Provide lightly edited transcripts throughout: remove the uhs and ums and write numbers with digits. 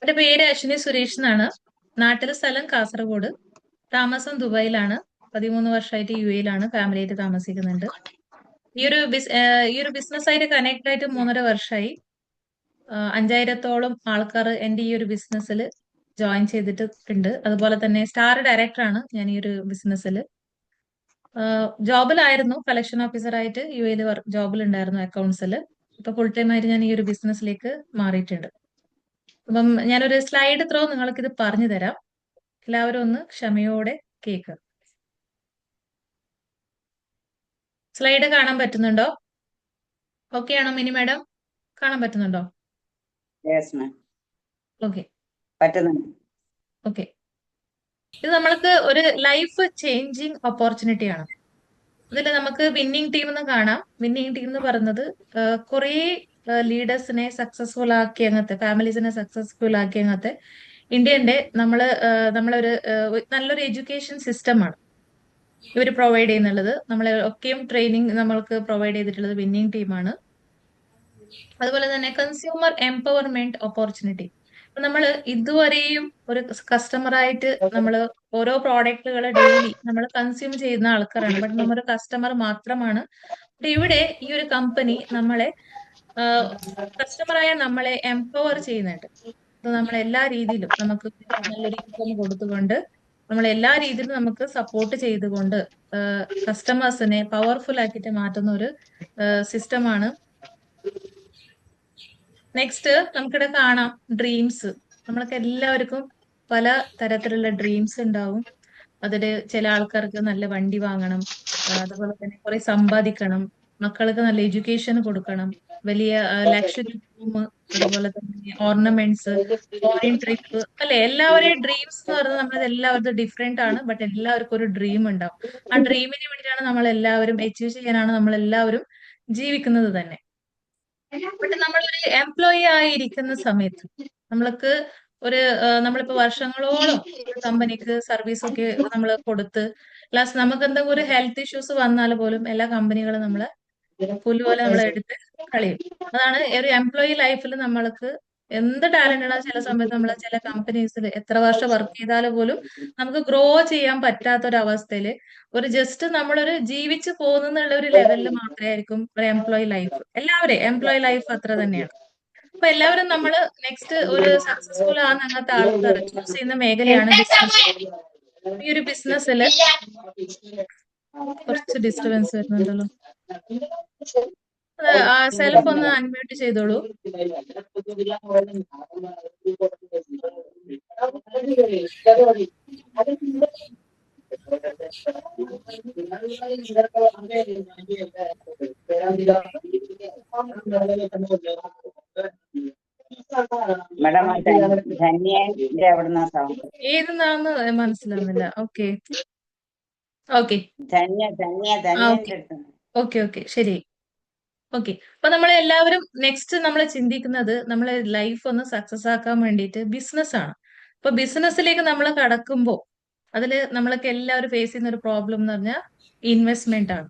എന്റെ പേര് അശ്വിനി സുരേഷ് എന്നാണ്. നാട്ടിലെ സ്ഥലം കാസർഗോഡ്. താമസം ദുബായിലാണ്. 13 വർഷമായിട്ട് UAE-ലാണ് ഫാമിലിയായിട്ട് താമസിക്കുന്നുണ്ട്. ഈ ഒരു ബിസിനസ്സായിട്ട് കണക്ട് ആയിട്ട് 3.5 വർഷമായി. 5,000-ഓളം ആൾക്കാർ എന്റെ ഈ ഒരു ബിസിനസ്സിൽ ജോയിൻ ചെയ്തിട്ടുണ്ട്. അതുപോലെ തന്നെ സ്റ്റാർ ഡയറക്ടറാണ് ഞാൻ ഈ ഒരു ബിസിനസ്സിൽ. ജോബിലായിരുന്നു, കളക്ഷൻ ഓഫീസറായിട്ട് UAE-ൽ ജോബിലുണ്ടായിരുന്നു അക്കൗണ്ട്സിൽ. ഇപ്പൊ ഫുൾ ടൈം ആയിട്ട് ഞാൻ ഈ ഒരു ബിസിനസ്സിലേക്ക് മാറിയിട്ടുണ്ട്. അപ്പം ഞാനൊരു സ്ലൈഡ് ത്രോ നിങ്ങൾക്ക് ഇത് പറഞ്ഞു തരാം. എല്ലാവരും ഒന്ന് ക്ഷമയോടെ കേൾക്കുക. സ്ലൈഡ് കാണാൻ പറ്റുന്നുണ്ടോ? ഓക്കെ ആണോ മിനി മാഡം? കാണാൻ പറ്റുന്നുണ്ടോ? യെസ് മാം, ഓക്കെ പറ്റുന്നുണ്ട്. ഓക്കെ. ഇത് നമ്മൾക്ക് ഒരു ലൈഫ് ചേഞ്ചിങ് ഓപ്പർച്യൂണിറ്റി ആണ്. ഇതിൽ നമുക്ക് വിന്നിങ് ടീം എന്ന് കാണാം. വിന്നിങ് ടീം എന്ന് പറയുന്നത് കുറേ ലീഡേഴ്സിനെ സക്സസ്ഫുൾ ആക്കി അങ്ങനത്തെ ഫാമിലീസിനെ സക്സസ്ഫുൾ ആക്കി അങ്ങനത്തെ ഇന്ത്യന്റെ നമ്മളൊരു നല്ലൊരു എഡ്യൂക്കേഷൻ സിസ്റ്റമാണ് ഇവർ പ്രൊവൈഡ് ചെയ്യുന്നുള്ളത്. നമ്മളെ ഒക്കെയും ട്രെയിനിങ് നമ്മൾക്ക് പ്രൊവൈഡ് ചെയ്തിട്ടുള്ളത് വിന്നിങ് ടീമാണ്. അതുപോലെ തന്നെ കൺസ്യൂമർ എംപവർമെന്റ് ഓപ്പർച്യൂണിറ്റി. നമ്മൾ ഇതുവരെയും ഒരു കസ്റ്റമറായിട്ട് നമ്മൾ ഓരോ പ്രോഡക്റ്റുകൾ ഡെയിലി നമ്മൾ കൺസ്യൂം ചെയ്യുന്ന ആൾക്കാരാണ്. ബട്ട് നമ്മുടെ കസ്റ്റമർ മാത്രമാണ്. ഇവിടെ ഈ ഒരു കമ്പനി നമ്മളെ കസ്റ്റമറായ നമ്മളെ എംപവർ ചെയ്യുന്നുണ്ട്. നമ്മളെ എല്ലാ രീതിയിലും നമുക്ക് നല്ലൊരു ഇൻകം കൊടുത്തുകൊണ്ട് നമ്മൾ എല്ലാ രീതിയിലും നമുക്ക് സപ്പോർട്ട് ചെയ്തുകൊണ്ട് കസ്റ്റമേഴ്സിനെ പവർഫുൾ ആക്കിയിട്ട് മാറ്റുന്ന ഒരു സിസ്റ്റമാണ്. നെക്സ്റ്റ് നമുക്കിവിടെ കാണാം ഡ്രീംസ്. നമ്മൾക്ക് എല്ലാവർക്കും പല തരത്തിലുള്ള ഡ്രീംസ് ഉണ്ടാവും. അതില് ചില ആൾക്കാർക്ക് നല്ല വണ്ടി വാങ്ങണം, അതുപോലെ തന്നെ കുറെ സമ്പാദിക്കണം, മക്കൾക്ക് നല്ല എഡ്യൂക്കേഷൻ കൊടുക്കണം, വലിയ ലക്ഷറി റൂം, അതുപോലെ തന്നെ ഓർണമെന്റ്സ്, ഫോറിൻ ട്രിപ്പ്, അല്ലെ? എല്ലാവരുടെയും ഡ്രീംസ് എന്ന് പറയുന്നത് നമ്മളത് എല്ലാവരും ഡിഫറെന്റ് ആണ്. ബട്ട് എല്ലാവർക്കും ഒരു ഡ്രീം ഉണ്ടാവും. ആ ഡ്രീമിന് വേണ്ടിയിട്ടാണ് നമ്മൾ എല്ലാവരും അച്ചീവ് ചെയ്യാനാണ് നമ്മൾ എല്ലാവരും ജീവിക്കുന്നത് തന്നെ. ബട്ട് നമ്മളൊരു എംപ്ലോയി ആയിരിക്കുന്ന സമയത്ത് നമ്മൾക്ക് നമ്മളിപ്പോ വർഷങ്ങളോളം ഒരു കമ്പനിക്ക് സർവീസ് ഒക്കെ നമ്മൾ കൊടുത്ത് ലാസ്റ്റ് നമുക്ക് എന്തെങ്കിലും ഒരു ഹെൽത്ത് ഇഷ്യൂസ് വന്നാൽ പോലും എല്ലാ കമ്പനികളും നമ്മളെ പുല്ലുപോലെ നമ്മളെ എടുത്ത് കളയും. അതാണ് ഒരു എംപ്ലോയി ലൈഫിൽ നമ്മൾക്ക് എന്ത് ടാലന്റ് ഉണ്ടോ ചില സമയത്ത് നമ്മൾ ചില കമ്പനീസിൽ എത്ര വർഷം വർക്ക് ചെയ്താൽ പോലും നമുക്ക് ഗ്രോ ചെയ്യാൻ പറ്റാത്ത ഒരു അവസ്ഥയിൽ ഒരു ജസ്റ്റ് നമ്മളൊരു ജീവിച്ചു പോകുന്നുള്ള ഒരു ലെവലിൽ മാത്രമേ ആയിരിക്കും ഒരു എംപ്ലോയി ലൈഫ്. എല്ലാവരെയും എംപ്ലോയി ലൈഫ് അത്ര തന്നെയാണ്. അപ്പൊ എല്ലാവരും നമ്മൾ നെക്സ്റ്റ് ഒരു സക്സസ്ഫുൾ ആകുന്ന അങ്ങനത്തെ ആൾക്കാർ ചൂസ് ചെയ്യുന്ന മേഖലയാണ് ബിസിനസ്. ഈ ഒരു ബിസിനസ്സിൽ കുറച്ച് ഡിസ്റ്റർബൻസ് വരുന്നുണ്ടല്ലോ. സെൽഫ് ഒന്ന് അൺമ്യൂട്ട് ചെയ്തോളൂ. മാഡം, ധന്യന്റെ അവിടുന്ന് സൗണ്ട്. ഏതെന്നാന്ന് മനസ്സിലാവുന്നില്ല. ഓക്കെ ഓക്കെ ധന്യന്റെ അടുത്ത്. ഓക്കെ ഓക്കെ ശരി. ഓക്കെ. അപ്പൊ നമ്മൾ എല്ലാവരും നെക്സ്റ്റ് നമ്മൾ ചിന്തിക്കുന്നത് നമ്മളെ ലൈഫ് ഒന്ന് സക്സസ് ആക്കാൻ വേണ്ടിയിട്ട് ബിസിനസ് ആണ്. അപ്പൊ ബിസിനസ്സിലേക്ക് നമ്മൾ കടക്കുമ്പോൾ അതിൽ നമ്മളൊക്കെ എല്ലാവരും ഫേസ് ചെയ്യുന്ന ഒരു പ്രോബ്ലം എന്ന് പറഞ്ഞാൽ ഇൻവെസ്റ്റ്മെന്റ് ആണ്.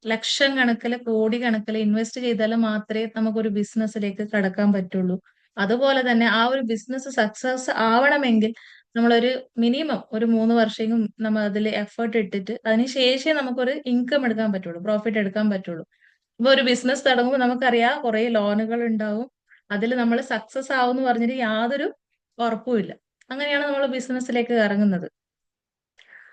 ലക്ഷം കണക്കില് കോടി കണക്കില് ഇൻവെസ്റ്റ് ചെയ്താൽ മാത്രമേ നമുക്കൊരു ബിസിനസ്സിലേക്ക് കടക്കാൻ പറ്റുള്ളൂ. അതുപോലെ തന്നെ ആ ഒരു ബിസിനസ് സക്സസ് ആവണമെങ്കിൽ നമ്മളൊരു മിനിമം ഒരു 3 വർഷം നമ്മൾ അതിൽ എഫേർട്ട് ഇട്ടിട്ട് അതിനുശേഷമേ നമുക്കൊരു ഇൻകം എടുക്കാൻ പറ്റുള്ളൂ, പ്രോഫിറ്റ് എടുക്കാൻ പറ്റുള്ളൂ. ഇപ്പൊ ഒരു ബിസിനസ് തുടങ്ങുമ്പോൾ നമുക്കറിയാം കുറെ ലോണുകൾ ഉണ്ടാവും. അതിൽ നമ്മൾ സക്സസ് ആവും എന്ന് പറഞ്ഞിട്ട് യാതൊരു ഉറപ്പുമില്ല. അങ്ങനെയാണ് നമ്മൾ ബിസിനസ്സിലേക്ക് ഇറങ്ങുന്നത്.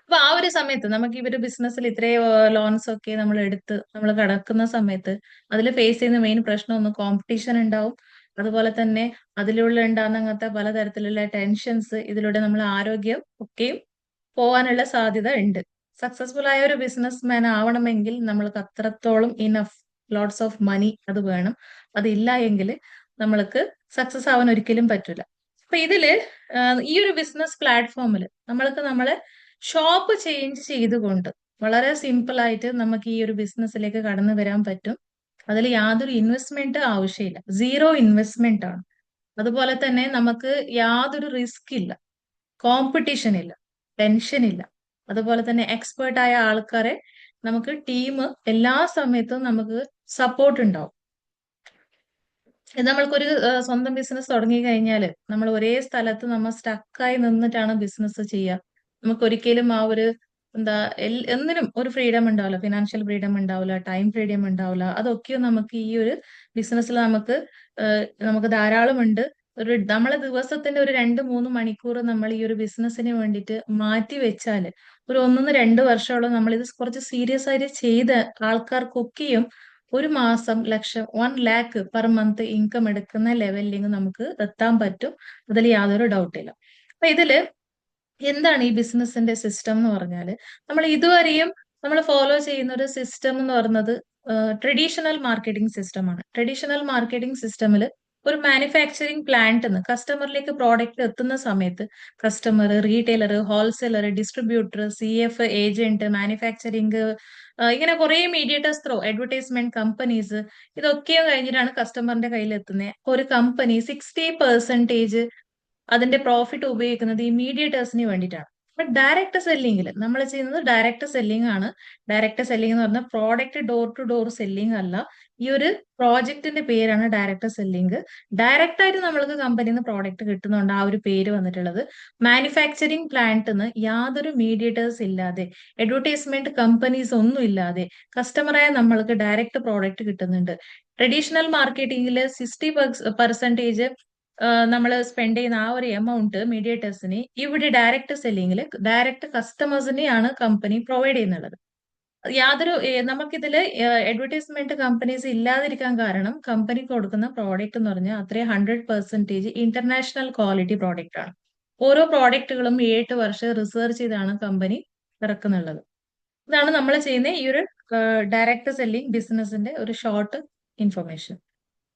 അപ്പൊ ആ ഒരു സമയത്ത് നമുക്ക് ഈ ഒരു ബിസിനസ്സിൽ ഇത്രയും ലോൺസ് ഒക്കെ നമ്മൾ എടുത്ത് നമ്മൾ കടക്കുന്ന സമയത്ത് അതിൽ ഫേസ് ചെയ്യുന്ന മെയിൻ പ്രശ്നം ഒന്ന് കോമ്പറ്റീഷൻ ഉണ്ടാവും. അതുപോലെ തന്നെ അതിലൂടെ ഉണ്ടാകുന്ന അങ്ങനത്തെ പലതരത്തിലുള്ള ടെൻഷൻസ്, ഇതിലൂടെ നമ്മൾ ആരോഗ്യം ഒക്കെയും പോവാനുള്ള സാധ്യത ഉണ്ട്. സക്സസ്ഫുൾ ആയ ഒരു ബിസിനസ് മാൻ ആവണമെങ്കിൽ നമ്മൾക്ക് അത്രത്തോളം ഇനഫ് ലോട്ട്സ് ഓഫ് മണി അത് വേണം. അതില്ല എങ്കിൽ നമ്മൾക്ക് സക്സസ് ആവാൻ ഒരിക്കലും പറ്റില്ല. അപ്പൊ ഇതില് ഈ ഒരു ബിസിനസ് പ്ലാറ്റ്ഫോമിൽ നമ്മൾക്ക് നമ്മളെ ഷോപ്പ് ചേഞ്ച് ചെയ്തുകൊണ്ട് വളരെ സിമ്പിൾ ആയിട്ട് നമുക്ക് ഈ ഒരു ബിസിനസ്സിലേക്ക് കടന്നു വരാൻ പറ്റും. അതിൽ യാതൊരു ഇൻവെസ്റ്റ്മെന്റ് ആവശ്യമില്ല, സീറോ ഇൻവെസ്റ്റ്മെന്റ് ആണ്. അതുപോലെ തന്നെ നമുക്ക് യാതൊരു റിസ്ക് ഇല്ല, കോമ്പറ്റീഷൻ ഇല്ല, ടെൻഷൻ ഇല്ല. അതുപോലെ തന്നെ എക്സ്പേർട്ട് ആയ ആൾക്കാരെ നമുക്ക് ടീം എല്ലാ സമയത്തും നമുക്ക് സപ്പോർട്ട് ഉണ്ടാവും. ഇത് നമ്മൾക്കൊരു സ്വന്തം ബിസിനസ് തുടങ്ങി കഴിഞ്ഞാൽ നമ്മൾ ഒരേ സ്ഥലത്ത് നമ്മൾ സ്റ്റക്കായി നിന്നിട്ടാണ് ബിസിനസ് ചെയ്യുക. നമുക്ക് ഒരിക്കലും ആ ഒരു എന്താ എന്തിനും ഒരു ഫ്രീഡം ഉണ്ടാവില്ല, ഫിനാൻഷ്യൽ ഫ്രീഡം ഉണ്ടാവില്ല, ടൈം ഫ്രീഡം ഉണ്ടാവില്ല. അതൊക്കെയും നമുക്ക് ഈ ഒരു ബിസിനസ്സിൽ നമുക്ക് ധാരാളം ഉണ്ട്. നമ്മളെ ദിവസത്തിന്റെ ഒരു 2-3 മണിക്കൂർ നമ്മൾ ഈ ഒരു ബിസിനസ്സിന് വേണ്ടിയിട്ട് മാറ്റി വെച്ചാൽ ഒരു 1-2 വർഷത്തോളം നമ്മൾ ഇത് കുറച്ച് സീരിയസ് ആയിട്ട് ചെയ്ത ആൾക്കാർക്കൊക്കെയും ഒരു മാസം 1 lakh per month ഇൻകം എടുക്കുന്ന ലെവലിലേക്ക് നമുക്ക് എത്താൻ പറ്റും. അതിൽ യാതൊരു ഡൗട്ടില്ല. അപ്പൊ ഇതില് എന്താണ് ഈ ബിസിനസിന്റെ സിസ്റ്റം എന്ന് പറഞ്ഞാല്, നമ്മൾ ഇതുവരെയും നമ്മൾ ഫോളോ ചെയ്യുന്ന ഒരു സിസ്റ്റം എന്ന് പറയുന്നത് ട്രഡീഷണൽ മാർക്കറ്റിംഗ് സിസ്റ്റം ആണ്. ട്രഡീഷണൽ മാർക്കറ്റിംഗ് സിസ്റ്റമിൽ ഒരു മാനുഫാക്ചറിങ് പ്ലാന്റ് നിന്ന് കസ്റ്റമറിലേക്ക് പ്രോഡക്റ്റ് എത്തുന്ന സമയത്ത് customer, retailer, wholesaler, distributor, CF, agent, manufacturing, ഇങ്ങനെ കുറെ മീഡിയേറ്റേഴ്സ് ത്രൂ അഡ്വർടൈസ്മെന്റ് കമ്പനീസ്, ഇതൊക്കെ കഴിഞ്ഞിട്ടാണ് കസ്റ്റമറിന്റെ കയ്യിൽ എത്തുന്നത്. ഒരു കമ്പനി 60% അതിന്റെ പ്രോഫിറ്റ് ഉപയോഗിക്കുന്നത് ഈ മീഡിയേറ്റേഴ്സിന് വേണ്ടിയിട്ടാണ്. ബട്ട് ഡയറക്റ്റ് സെല്ലിംഗിൽ നമ്മൾ ചെയ്യുന്നത് ഡയറക്റ്റ് സെല്ലിംഗ് ആണ്. ഡയറക്റ്റ് സെല്ലിംഗ് എന്ന് പറഞ്ഞാൽ product door to door selling അല്ല. ഈ ഒരു പ്രോജക്റ്റിന്റെ പേരാണ് ഡയറക്റ്റ് സെല്ലിംഗ്. ഡയറക്റ്റ് ആയിട്ട് നമ്മൾക്ക് കമ്പനിയിൽ നിന്ന് പ്രോഡക്റ്റ് കിട്ടുന്നുണ്ട് ആ ഒരു പേര് വന്നിട്ടുള്ളത്. മാനുഫാക്ചറിങ് പ്ലാന്റിൽ നിന്ന് യാതൊരു മീഡിയേറ്റേഴ്സ് ഇല്ലാതെ, അഡ്വർടൈസ്മെന്റ് കമ്പനീസ് ഒന്നും ഇല്ലാതെ കസ്റ്റമറായ നമ്മൾക്ക് ഡയറക്റ്റ് പ്രോഡക്റ്റ് കിട്ടുന്നുണ്ട്. ട്രഡീഷണൽ മാർക്കറ്റിംഗിൽ 60% നമ്മൾ സ്പെൻഡ് ചെയ്യുന്ന ആ ഒരു എമൗണ്ട് മീഡിയേറ്റേഴ്സിന് ഇവിടെ ഡയറക്റ്റ് സെല്ലിംഗിൽ ഡയറക്റ്റ് കസ്റ്റമേഴ്സിനെയാണ് കമ്പനി പ്രൊവൈഡ് ചെയ്യുന്നുള്ളത്. നമുക്കിതില് അഡ്വർടൈസ്മെന്റ് കമ്പനീസ് ഇല്ലാതിരിക്കാൻ കാരണം കമ്പനി കൊടുക്കുന്ന പ്രോഡക്റ്റ് എന്ന് പറഞ്ഞാൽ അത്രയും 100% ഇന്റർനാഷണൽ ക്വാളിറ്റി പ്രോഡക്റ്റ് ആണ്. ഓരോ പ്രോഡക്റ്റുകളും 7-8 വർഷം റിസർച്ച് ചെയ്താണ് കമ്പനി ഇറക്കുന്നുള്ളത്. ഇതാണ് നമ്മൾ ചെയ്യുന്ന ഈ ഒരു ഡയറക്റ്റ് സെല്ലിംഗ് ബിസിനസിന്റെ ഒരു ഷോർട്ട് ഇൻഫർമേഷൻ.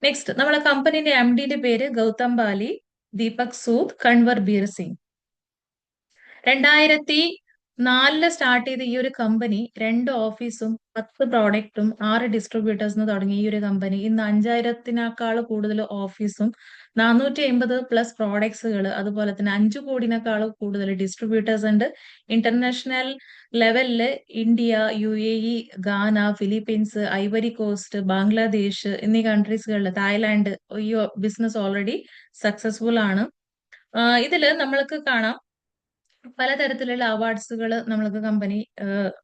നെക്സ്റ്റ്, നമ്മളെ കമ്പനിന്റെ MD പേര് ഗൗതം ബാലി, ദീപക് സൂദ്, കൺവർ ബീർ സിംഗ്. 2004 സ്റ്റാർട്ട് ചെയ്ത ഈ ഒരു കമ്പനി 2 ഓഫീസും 10 പ്രോഡക്റ്റും 6 ഡിസ്ട്രിബ്യൂട്ടേഴ്സിന് തുടങ്ങിയ ഈ ഒരു കമ്പനി ഇന്ന് 5000-നേക്കാൾ കൂടുതൽ ഓഫീസും 450+ പ്രോഡക്ട്സുകൾ, അതുപോലെ തന്നെ 5 കോടിനേക്കാൾ കൂടുതൽ ഡിസ്ട്രിബ്യൂട്ടേഴ്സ് ഉണ്ട്. ഇന്റർനാഷണൽ ലെവലില് ഇന്ത്യ, UAE, ഗാന, ഫിലിപ്പീൻസ്, ഐവറി കോസ്റ്റ്, ബംഗ്ലാദേശ് എന്നീ കൺട്രീസുകളിൽ, തായ്ലാന്റ്, ഈ ബിസിനസ് ഓൾറെഡി സക്സസ്ഫുൾ ആണ്. ഇതില് നമ്മൾക്ക് കാണാം പലതരത്തിലുള്ള അവാർഡ്സുകൾ നമ്മൾക്ക് കമ്പനി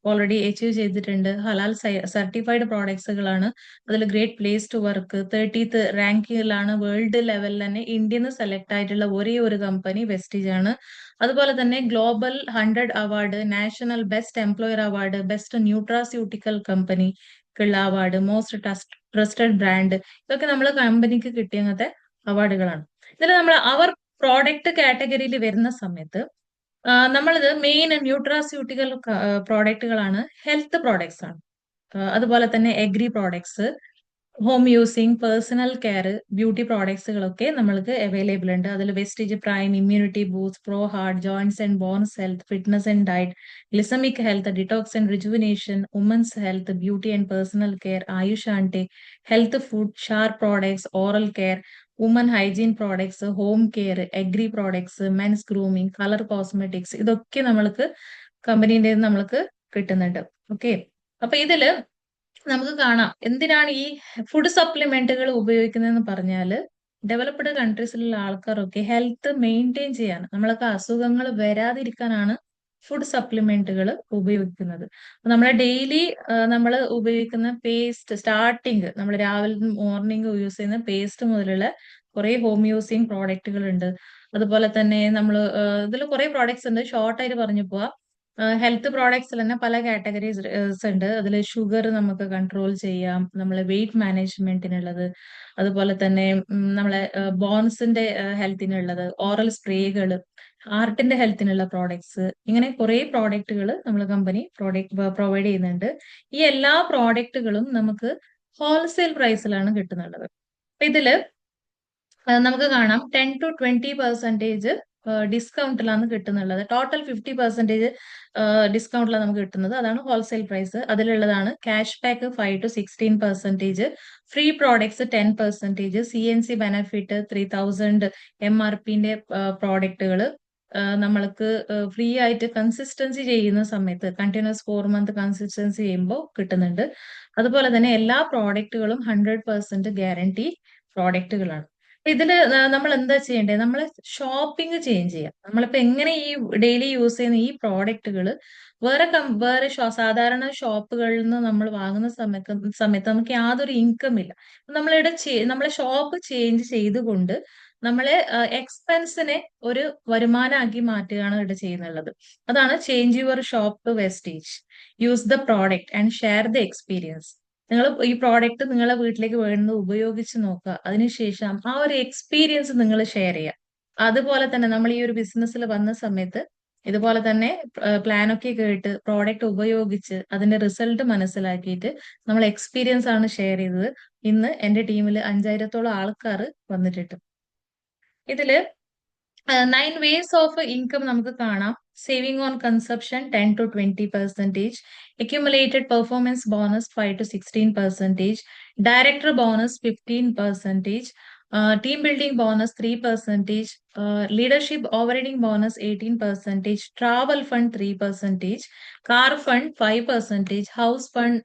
ഓൾറെഡി അച്ചീവ് ചെയ്തിട്ടുണ്ട്. ഹലാൽ സർട്ടിഫൈഡ് പ്രോഡക്ട്സുകളാണ്. അതിൽ great place to work 30th റാങ്കിങ്ങിലാണ്. വേൾഡ് ലെവലിൽ തന്നെ ഇന്ത്യയിൽ നിന്ന് സെലക്ട് ആയിട്ടുള്ള ഒരേ ഒരു കമ്പനി വെസ്റ്റീജ് ആണ്. അതുപോലെ തന്നെ global 100 award, national best employer award, best nutraceutical കമ്പനിക്കുള്ള അവാർഡ്, മോസ്റ്റ് ട്രസ്റ്റഡ് ബ്രാൻഡ്, ഇതൊക്കെ നമ്മൾ കമ്പനിക്ക് കിട്ടിയ അങ്ങനത്തെ അവാർഡുകളാണ്. ഇതിൽ നമ്മൾ അവർ പ്രോഡക്റ്റ് കാറ്റഗറിയിൽ വരുന്ന സമയത്ത് നമ്മളിത് മെയിൻ ന്യൂട്രാസ്യൂട്ടിക്കൽ പ്രോഡക്റ്റുകളാണ്, ഹെൽത്ത് പ്രോഡക്ട്സ് ആണ്. അതുപോലെ തന്നെ agri products, home using, personal care, beauty പ്രോഡക്ട്സുകളൊക്കെ നമ്മൾക്ക് അവൈലബിൾ ഉണ്ട്. അതിൽ Vestige prime, immunity boost, pro heart, joints and bones health, fitness and diet, glycemic health, detox and rejuvenation, women's health, beauty and personal care, Ayush and health food, ഷാർ products, oral care, women hygiene products, home care, agri products, men's grooming, colour cosmetics, ഇതൊക്കെ നമ്മൾക്ക് കമ്പനീൻ്റെ നമ്മൾക്ക് കിട്ടുന്നുണ്ട്. Okay, അപ്പൊ ഇതില് നമുക്ക് കാണാം എന്തിനാണ് ഈ ഫുഡ് സപ്ലിമെന്റുകൾ ഉപയോഗിക്കുന്നതെന്ന് പറഞ്ഞാല്, ഡെവലപ്ഡ് കൺട്രീസിലുള്ള ആൾക്കാരൊക്കെ ഹെൽത്ത് മെയിൻറ്റെയിൻ ചെയ്യാൻ, നമ്മൾക്ക് അസുഖങ്ങൾ വരാതിരിക്കാനാണ് ഫുഡ് സപ്ലിമെന്റുകൾ ഉപയോഗിക്കുന്നത്. നമ്മളെ ഡെയിലി നമ്മൾ ഉപയോഗിക്കുന്ന പേസ്റ്റ്, സ്റ്റാർട്ടിങ് നമ്മൾ രാവിലെ മോർണിംഗ് യൂസ് ചെയ്യുന്ന പേസ്റ്റ് മുതലുള്ള കുറെ ഹോം യൂസിങ് പ്രോഡക്റ്റുകൾ ഉണ്ട്. അതുപോലെ തന്നെ നമ്മൾ ഇതിൽ കുറെ പ്രോഡക്ട്സ് ഉണ്ട്, ഷോർട്ടായിട്ട് പറഞ്ഞു പോവാ. ഹെൽത്ത് പ്രോഡക്ട്സിൽ തന്നെ പല കാറ്റഗറീസ് ഉണ്ട്. അതിൽ ഷുഗർ നമുക്ക് കൺട്രോൾ ചെയ്യാം, നമ്മളെ വെയിറ്റ് മാനേജ്മെന്റിനുള്ളത്, അതുപോലെ തന്നെ നമ്മളെ ബോൺസിന്റെ ഹെൽത്തിനുള്ളത്, ഓറൽ സ്പ്രേകൾ, ഹാർട്ടിന്റെ ഹെൽത്തിനുള്ള പ്രോഡക്ട്സ്, ഇങ്ങനെ കുറെ പ്രോഡക്റ്റുകൾ നമ്മൾ കമ്പനി പ്രൊവൈഡ് ചെയ്യുന്നുണ്ട്. ഈ എല്ലാ പ്രോഡക്റ്റുകളും നമുക്ക് ഹോൾസെയിൽ പ്രൈസിലാണ് കിട്ടുന്നുള്ളത്. അപ്പൊ ഇതില് നമുക്ക് കാണാം 10-20% ഡിസ്കൗണ്ടിലാണ് കിട്ടുന്നുള്ളത്. ടോട്ടൽ 50% ഡിസ്കൗണ്ടിലാണ് നമുക്ക് കിട്ടുന്നത്. അതാണ് ഹോൾസെയിൽ പ്രൈസ്. അതിലുള്ളതാണ് cash back 5-16%, free products 10%, CNC benefit 3000 MRPന്റെ പ്രോഡക്റ്റുകൾ നമ്മൾക്ക് ഫ്രീ ആയിട്ട് കൺസിസ്റ്റൻസി ചെയ്യുന്ന സമയത്ത്, കണ്ടിന്യൂസ് 4 month കൺസിസ്റ്റൻസി ചെയ്യുമ്പോൾ കിട്ടുന്നുണ്ട്. അതുപോലെ തന്നെ എല്ലാ പ്രോഡക്റ്റുകളും 100% ഗ്യാരണ്ടി പ്രോഡക്റ്റുകളാണ്. ഇതില് നമ്മൾ എന്താ ചെയ്യേണ്ടത്? നമ്മൾ ഷോപ്പിംഗ് ചേഞ്ച് ചെയ്യാം. നമ്മളിപ്പോ എങ്ങനെ ഈ ഡെയിലി യൂസ് ചെയ്യുന്ന ഈ പ്രോഡക്റ്റുകൾ വേറെ സാധാരണ ഷോപ്പുകളിൽ നിന്ന് നമ്മൾ വാങ്ങുന്ന സമയത്ത് നമുക്ക് യാതൊരു ഇൻകം ഇല്ല. നമ്മളിവിടെ നമ്മളെ ഷോപ്പ് ചേഞ്ച് ചെയ്തുകൊണ്ട് നമ്മളെ എക്സ്പെൻസിനെ ഒരു വരുമാനമാക്കി മാറ്റുകയാണ് ഇവിടെ ചെയ്യുന്നുള്ളത്. അതാണ് change your shop to wastage. Use the product and share the experience. നിങ്ങൾ ഈ പ്രോഡക്റ്റ് നിങ്ങളെ വീട്ടിലേക്ക് വേണ്ടുന്നത് ഉപയോഗിച്ച് നോക്കുക. അതിനുശേഷം ആ ഒരു എക്സ്പീരിയൻസ് നിങ്ങൾ ഷെയർ ചെയ്യുക. അതുപോലെ തന്നെ നമ്മൾ ഈ ഒരു ബിസിനസ്സിൽ വന്ന സമയത്ത് ഇതുപോലെ തന്നെ പ്ലാനൊക്കെ കേട്ട് പ്രോഡക്റ്റ് ഉപയോഗിച്ച് അതിന്റെ റിസൾട്ട് മനസ്സിലാക്കിയിട്ട് നമ്മൾ എക്സ്പീരിയൻസ് ആണ് ഷെയർ ചെയ്തത്. ഇന്ന് എന്റെ ടീമിൽ 5000-ഓളം ആൾക്കാർ വന്നിട്ടുണ്ട്. ഇതില് 9 ways ഓഫ് ഇൻകം നമുക്ക് കാണാം. Saving on consumption 10-20%, accumulated performance bonus 5-16%, director bonus 15%, team building bonus 3%, leadership overriding bonus 18%, travel fund 3%, car fund 5%, house fund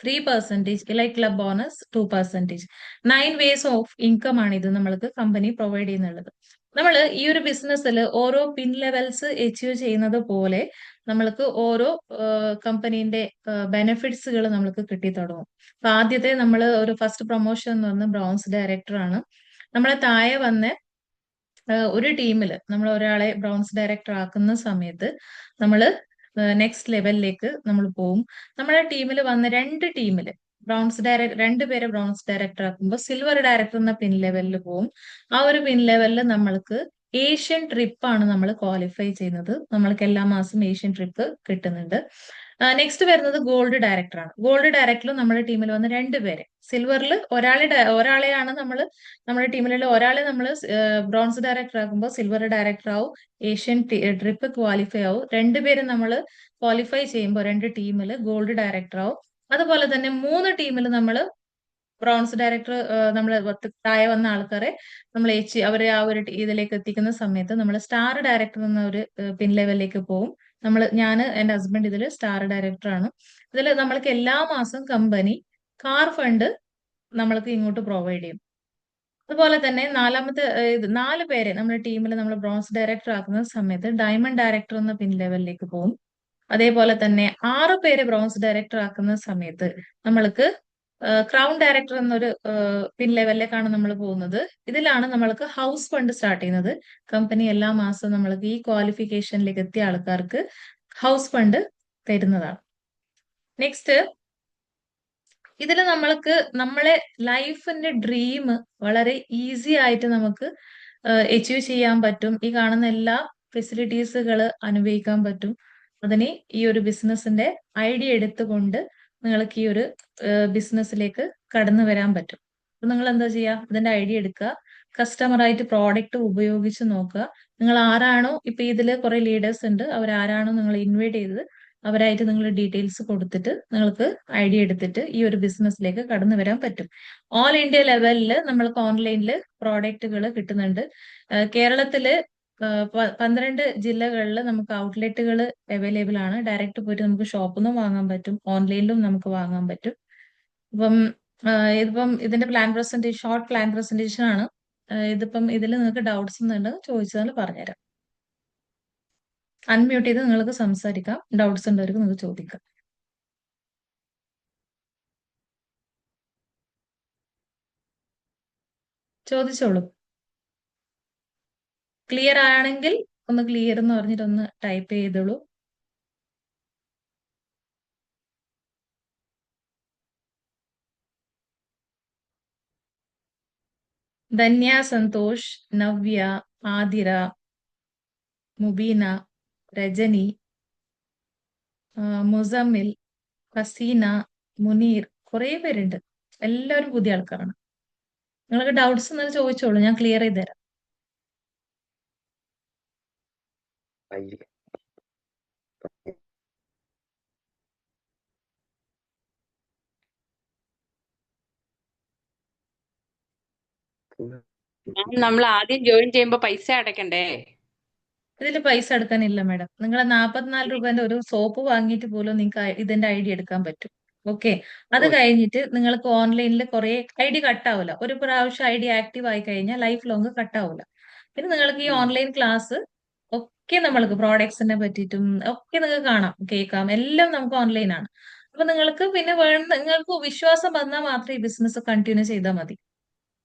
3%, elite club bonus 2%. 9 ways of income ആണ് ഇത് നമ്മൾക്ക് കമ്പനി പ്രൊവൈഡ് ചെയ്യുന്നുള്ളത്. നമ്മൾ ഈ ഒരു ബിസിനസ്സിൽ ഓരോ പിൻ ലെവൽസ് അച്ചീവ് ചെയ്യുന്നത് പോലെ നമ്മൾക്ക് ഓരോ കമ്പനീന്റെ ബെനിഫിറ്റ്സുകൾ നമ്മൾക്ക് കിട്ടി തുടങ്ങും. അപ്പൊ ആദ്യത്തെ നമ്മൾ ഒരു ഫസ്റ്റ് പ്രൊമോഷൻ എന്ന് പറഞ്ഞ ബ്രോൺസ് ഡയറക്ടർ ആണ്. നമ്മളെ താഴെ വന്ന ഒരു ടീമിൽ നമ്മൾ ഒരാളെ ബ്രോൺസ് ഡയറക്ടർ ആക്കുന്ന സമയത്ത് നമ്മൾ നെക്സ്റ്റ് ലെവലിലേക്ക് നമ്മൾ പോകും. നമ്മുടെ ടീമിൽ വന്ന രണ്ടുപേരെ ബ്രോൺസ് ഡയറക്ടർ ആക്കുമ്പോൾ സിൽവർ ഡയറക്ടർ എന്ന പിൻ ലെവലിൽ പോകും. ആ ഒരു പിൻ ലെവലിൽ നമ്മൾക്ക് ഏഷ്യൻ ട്രിപ്പ് ആണ് നമ്മൾ ക്വാളിഫൈ ചെയ്യുന്നത്. നമ്മൾക്ക് എല്ലാ മാസം ഏഷ്യൻ ട്രിപ്പ് കിട്ടുന്നുണ്ട്. നെക്സ്റ്റ് വരുന്നത് ഗോൾഡ് ഡയറക്ടർ ആണ്. ഗോൾഡ് ഡയറക്ടറിൽ നമ്മുടെ ടീമിൽ വന്ന രണ്ടുപേരെ, സിൽവറിൽ ഒരാളെയാണ് നമ്മുടെ ടീമിലുള്ള ഒരാളെ നമ്മൾ ബ്രോൺസ് ഡയറക്ടർ ആക്കുമ്പോൾ സിൽവർ ഡയറക്ടർ ആവും, ഏഷ്യൻ ട്രിപ്പ് ക്വാളിഫൈ ആവും. രണ്ടുപേരും നമ്മൾ ക്വാളിഫൈ ചെയ്യുമ്പോൾ രണ്ട് ടീമിൽ ഗോൾഡ് ഡയറക്ടർ ആവും. അതുപോലെ തന്നെ 3 ടീമിൽ നമ്മൾ ബ്രോൺസ് ഡയറക്ടർ നമ്മൾ താഴെ വന്ന ആൾക്കാരെ നമ്മൾ അവരെ ആ ഒരു ഇതിലേക്ക് എത്തിക്കുന്ന സമയത്ത് നമ്മൾ സ്റ്റാർ ഡയറക്ടർ എന്ന ഒരു പിൻ ലെവലിലേക്ക് പോകും. ഞാൻ എന്റെ ഹസ്ബൻഡ് ഇതിൽ സ്റ്റാർ ഡയറക്ടർ ആണ്. ഇതിൽ നമ്മൾക്ക് എല്ലാ മാസം കമ്പനി കാർ ഫണ്ട് നമ്മൾക്ക് ഇങ്ങോട്ട് പ്രൊവൈഡ് ചെയ്യും. അതുപോലെ തന്നെ നാലാമത്തെ 4 പേരെ നമ്മുടെ ടീമിൽ നമ്മൾ ബ്രോൺസ് ഡയറക്ടർ ആക്കുന്ന സമയത്ത് ഡയമണ്ട് ഡയറക്ടർ എന്ന പിൻ ലെവലിലേക്ക് പോകും. അതേപോലെ തന്നെ 6 പേരെ ബ്രോൺസ് ഡയറക്ടർ ആക്കുന്ന സമയത്ത് നമ്മൾക്ക് ക്രൗൺ ഡയറക്ടർ എന്നൊരു പിൻ ലെവലിലേക്കാണ് നമ്മൾ പോകുന്നത്. ഇതിലാണ് നമ്മൾക്ക് ഹൗസ് ഫണ്ട് സ്റ്റാർട്ട് ചെയ്യുന്നത്. കമ്പനി എല്ലാ മാസവും നമ്മൾക്ക് ഈ ക്വാളിഫിക്കേഷനിലേക്ക് എത്തിയ ആൾക്കാർക്ക് ഹൗസ് ഫണ്ട് തരുന്നതാണ്. നെക്സ്റ്റ്, ഇതിൽ നമ്മൾക്ക് നമ്മളെ ലൈഫിന്റെ ഡ്രീം വളരെ ഈസി ആയിട്ട് നമുക്ക് അച്ചീവ് ചെയ്യാൻ പറ്റും. ഈ കാണുന്ന എല്ലാ ഫെസിലിറ്റീസുകൾ അനുഭവിക്കാൻ പറ്റും. അതിന് ഈ ഒരു ബിസിനസിന്റെ ഐഡിയ എടുത്തുകൊണ്ട് നിങ്ങൾക്ക് ഈ ഒരു ബിസിനസ്സിലേക്ക് കടന്നു വരാൻ പറ്റും. അപ്പൊ നിങ്ങൾ എന്താ ചെയ്യുക? അതിന്റെ ഐഡിയ എടുക്കുക, കസ്റ്റമറായിട്ട് പ്രോഡക്റ്റ് ഉപയോഗിച്ച് നോക്കുക. നിങ്ങൾ ആരാണോ ഇപ്പൊ ഇതില് കുറെ ലീഡേഴ്സ് ഉണ്ട്, അവരാരാണോ നിങ്ങൾ ഇൻവൈറ്റ് ചെയ്തത് അവരായിട്ട് നിങ്ങൾ ഡീറ്റെയിൽസ് കൊടുത്തിട്ട് നിങ്ങൾക്ക് ഐഡിയ എടുത്തിട്ട് ഈ ഒരു ബിസിനസ്സിലേക്ക് കടന്നു വരാൻ പറ്റും. ഓൾ ഇന്ത്യ ലെവലിൽ നമ്മൾക്ക് ഓൺലൈനിൽ പ്രോഡക്റ്റുകൾ കിട്ടുന്നുണ്ട്. കേരളത്തില് 12 ജില്ലകളിൽ നമുക്ക് ഔട്ട്ലെറ്റുകൾ അവൈലബിൾ ആണ്. ഡയറക്റ്റ് പോയിട്ട് നമുക്ക് ഷോപ്പിൽ നിന്നും വാങ്ങാൻ പറ്റും, ഓൺലൈനിലും നമുക്ക് വാങ്ങാൻ പറ്റും. ഇപ്പം ഇതിന്റെ ഷോർട്ട് പ്ലാൻ പ്രസന്റേഷൻ ആണ്. ഇതിൽ നിങ്ങൾക്ക് ഡൗട്ട്സ് ഉണ്ടെങ്കിൽ ചോദിച്ചാൽ പറഞ്ഞുതരാം. അൺമ്യൂട്ട് ചെയ്ത് നിങ്ങൾക്ക് സംസാരിക്കാം. ഡൗട്ട്സ് ഉള്ളവർക്ക് നിങ്ങൾക്ക് ചോദിക്കാം. ചോദിച്ചോളൂ. ക്ലിയർ ആണെങ്കിൽ ഒന്ന് ക്ലിയർ എന്ന് പറഞ്ഞിട്ട് ഒന്ന് ടൈപ്പ് ചെയ്തോളൂ. ധന്യ, സന്തോഷ്, നവ്യ, ആതിര, മുബീന, രജനി, മുസമ്മിൽ, ഹസീന, മുനീർ, കുറെ പേരുണ്ട്. എല്ലാവരും പുതിയ ആൾക്കാരാണ്. നിങ്ങൾക്ക് ഡൗട്ട്സ് ഉണ്ടെങ്കിൽ ചോദിച്ചോളൂ, ഞാൻ ക്ലിയർ ചെയ്ത് തരാം. നമ്മൾ ആദ്യം ജോയിൻ ചെയ്യുമ്പോ പൈസ അടയ്ക്കണ്ടേ? ഇതിൽ പൈസ എടുക്കാനില്ല മാഡം. നിങ്ങൾ 44 രൂപന്റെ ഒരു സോപ്പ് വാങ്ങിയിട്ട് പോലും നിങ്ങൾക്ക് ഇതിന്റെ ഐഡിയ എടുക്കാൻ പറ്റും. ഓക്കെ. അത് ഓ കഴിഞ്ഞിട്ട് നിങ്ങൾക്ക് ഓൺലൈനിൽ കുറെ ID കട്ടാവില്ല. ഒരു പ്രാവശ്യം ID ആക്റ്റീവ് ആയി കഴിഞ്ഞാൽ ലൈഫ് ലോങ് കട്ടാവില്ല. പിന്നെ നിങ്ങൾക്ക് ഈ ഉം. ഓൺലൈൻ ക്ലാസ് ഒക്കെ നമ്മൾക്ക് പ്രോഡക്ട്സിനെ പറ്റിയിട്ടും ഒക്കെ നിങ്ങൾക്ക് കാണാം, കേൾക്കാം, എല്ലാം നമുക്ക് ഓൺലൈനാണ്. അപ്പൊ നിങ്ങൾക്ക് പിന്നെ വേണ്ട, നിങ്ങൾക്ക് വിശ്വാസം വന്നാൽ മാത്രമേ ഈ ബിസിനസ് കണ്ടിന്യൂ ചെയ്താൽ മതി.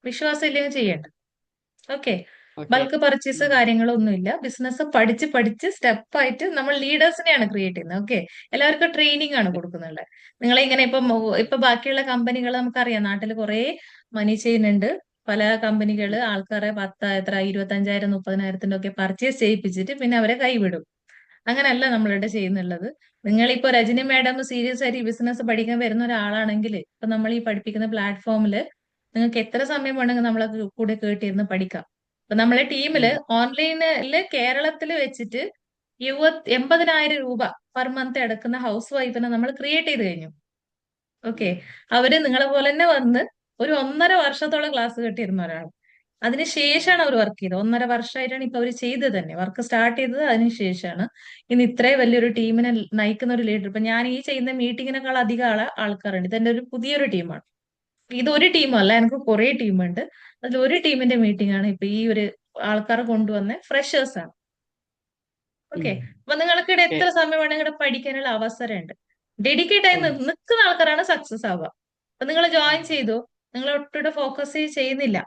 വിശ്വാസം ഇല്ലെങ്കിൽ ചെയ്യേണ്ട. ഓക്കെ. ഓക്കെ. ബൾക്ക് പർച്ചേസ് ഉം. കാര്യങ്ങളൊന്നുമില്ല. ബിസിനസ് പഠിച്ച് പഠിച്ച് സ്റ്റെപ്പായിട്ട് നമ്മൾ ലീഡേഴ്സിനെയാണ് ക്രിയേറ്റ് ചെയ്യുന്നത്. ഓക്കെ. എല്ലാവർക്കും ട്രെയിനിങ് ആണ് കൊടുക്കുന്നുള്ളത്. നിങ്ങളെ ഇങ്ങനെ ഇപ്പൊ ബാക്കിയുള്ള കമ്പനികൾ നമുക്കറിയാം, നാട്ടിൽ കുറെ മണി ചെയ്യുന്നുണ്ട്. പല കമ്പനികൾ ആൾക്കാരെ 25,000 30,000 ഒക്കെ പർച്ചേസ് ചെയ്യിപ്പിച്ചിട്ട് പിന്നെ അവരെ കൈവിടും. അങ്ങനെയല്ല നമ്മളിവിടെ ചെയ്യുന്നുള്ളത്. നിങ്ങളിപ്പോ രജനി മാഡം സീരിയസ് ആയിട്ട് ഈ ബിസിനസ് പഠിക്കാൻ വരുന്ന ഒരാളാണെങ്കിൽ ഇപ്പൊ നമ്മൾ ഈ പഠിപ്പിക്കുന്ന പ്ലാറ്റ്ഫോമില് നിങ്ങൾക്ക് എത്ര സമയം വേണമെങ്കിൽ നമ്മളെ കൂടെ കേട്ടിരുന്ന് പഠിക്കാം. അപ്പൊ നമ്മളെ ടീമില് ഉം. ഓൺലൈനില് കേരളത്തിൽ വെച്ചിട്ട് 80,000 രൂപ പെർ മന്ത് അടക്കുന്ന ഹൗസ് വൈഫിനെ നമ്മൾ ക്രിയേറ്റ് ചെയ്ത് കഴിഞ്ഞു. ഓക്കെ. ഉം. അവര് നിങ്ങളെ പോലെ തന്നെ വന്ന് ഒരു 1.5 വർഷത്തോളം ക്ലാസ് കേട്ടിരുന്ന ഒരാൾ. അതിനുശേഷമാണ് അവർ വർക്ക് ചെയ്തത്. 1.5 വർഷമായിട്ടാണ് ഇപ്പൊ അവർ ചെയ്തത് തന്നെ. വർക്ക് സ്റ്റാർട്ട് ചെയ്തത് അതിനുശേഷമാണ്. ഇന്ന് ഇത്രയും വലിയൊരു ടീമിനെ നയിക്കുന്ന ഒരു ലീഡർ. ഇപ്പൊ ഞാൻ ഈ ചെയ്യുന്ന മീറ്റിങ്ങിനേക്കാൾ അധികം ആൾക്കാരുണ്ട്. ഇതെന്റെ ഒരു പുതിയൊരു ടീമാണ്. ഇതൊരു ടീമല്ല, എനിക്ക് കുറെ ടീമുണ്ട്. അതിൽ ഒരു ടീമിന്റെ മീറ്റിംഗ് ആണ് ഇപ്പൊ ഈ ഒരു ആൾക്കാരെ കൊണ്ടുവന്ന ഫ്രഷേഴ്സ് ആണ്. ഓക്കെ. ഉം. അപ്പൊ നിങ്ങൾക്ക് ഇവിടെ ഓക്കെ. എത്ര സമയം വേണമെങ്കിൽ ഇവിടെ പഠിക്കാനുള്ള അവസരമുണ്ട്. ഡെഡിക്കേറ്റ് ആയി ഉം. നിൽക്കുന്ന ആൾക്കാരാണ് സക്സസ് ആവുക. അപ്പൊ നിങ്ങൾ ജോയിൻ ഉം. ചെയ്തു, നിങ്ങൾ ഒട്ടുകൂടെ ഫോക്കസ് ചെയ്യുന്നില്ല,